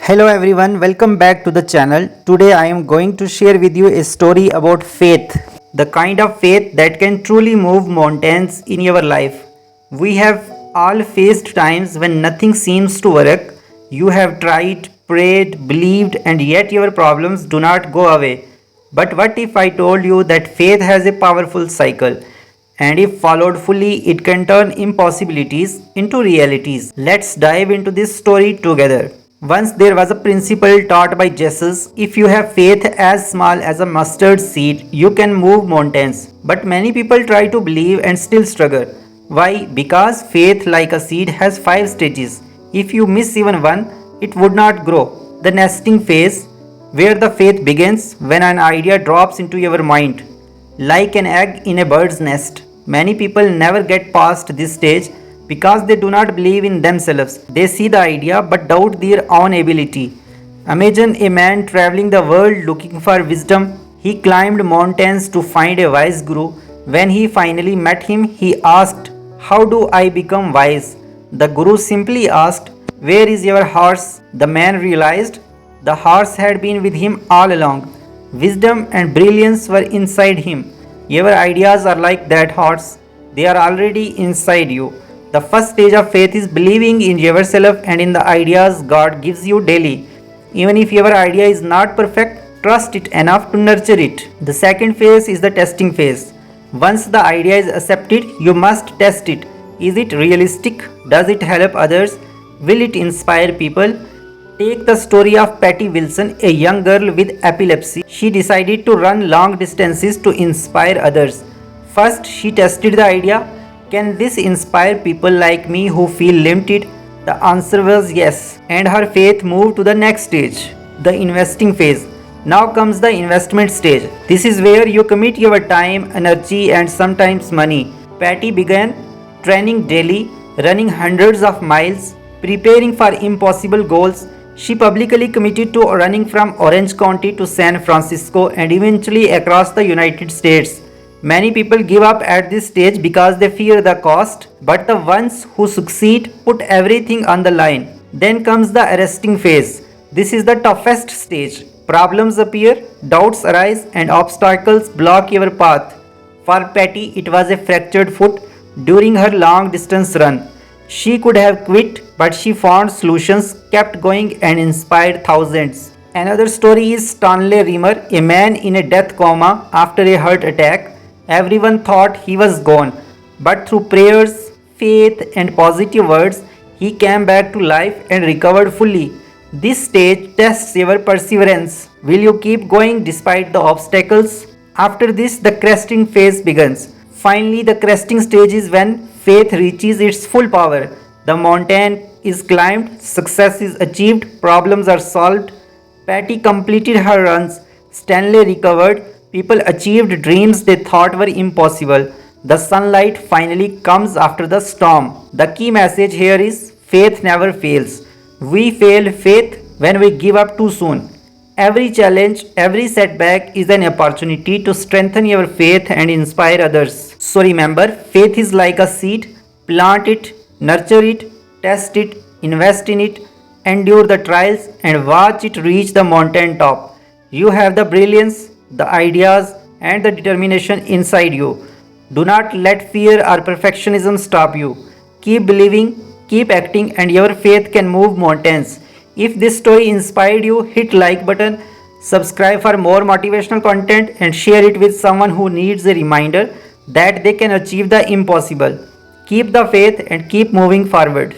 Hello everyone, welcome back to the channel. Today I am going to share with you a story about faith, the kind of faith that can truly move mountains in your life. We have all faced times when nothing seems to work. You have tried, prayed, believed, and yet your problems do not go away. But what if I told you that faith has a powerful cycle? And if followed fully, it can turn impossibilities into realities. Let's dive into this story together. Once there was a principle taught by Jesus: if you have faith as small as a mustard seed, you can move mountains. But many people try to believe and still struggle. Why? Because faith, like a seed, has 5 stages. If you miss even one, it would not grow. The nesting phase, where the faith begins when an idea drops into your mind, like an egg in a bird's nest. Many people never get past this stage because they do not believe in themselves. They see the idea but doubt their own ability. Imagine a man traveling the world looking for wisdom. He climbed mountains to find a wise guru. When he finally met him, he asked, "How do I become wise?" The guru simply asked, "Where is your horse?" The man realized the horse had been with him all along. Wisdom and brilliance were inside him. Your ideas are like that horse, they are already inside you. The first stage of faith is believing in yourself and in the ideas God gives you daily. Even if your idea is not perfect, trust it enough to nurture it. The second phase is the testing phase. Once the idea is accepted, you must test it. Is it realistic? Does it help others? Will it inspire people? Take the story of Patty Wilson, a young girl with epilepsy. She decided to run long distances to inspire others. First, she tested the idea: can this inspire people like me who feel limited? The answer was yes, and her faith moved to the next stage, the investing phase. Now comes the investment stage. This is where you commit your time, energy, and sometimes money. Patty began training daily, running hundreds of miles, preparing for impossible goals. She publicly committed to running from Orange County to San Francisco and eventually across the United States. Many people give up at this stage because they fear the cost, but the ones who succeed put everything on the line. Then comes the arresting phase. This is the toughest stage. Problems appear, doubts arise, and obstacles block your path. For Patty, it was a fractured foot during her long distance run. She could have quit, but she found solutions, kept going, and inspired thousands. Another story is Stanley Rimmer, a man in a death coma after a heart attack. Everyone thought he was gone, but through prayers, faith, and positive words, he came back to life and recovered fully. This stage tests your perseverance. Will you keep going despite the obstacles? After this, the cresting phase begins. Finally, the cresting stage is when faith reaches its full power. The mountain is climbed, success is achieved, problems are solved. Patty completed her runs, Stanley recovered, people achieved dreams they thought were impossible. The sunlight finally comes after the storm. The key message here is faith never fails. We fail faith when we give up too soon. Every challenge, every setback is an opportunity to strengthen your faith and inspire others. So remember, faith is like a seed. Plant it, nurture it, test it, invest in it, endure the trials, and watch it reach the mountain top. You have the brilliance, the ideas, and the determination inside you. Do not let fear or perfectionism stop you. Keep believing, keep acting, and your faith can move mountains. If this story inspired you, hit like button, subscribe for more motivational content, and share it with someone who needs a reminder that they can achieve the impossible. Keep the faith and keep moving forward.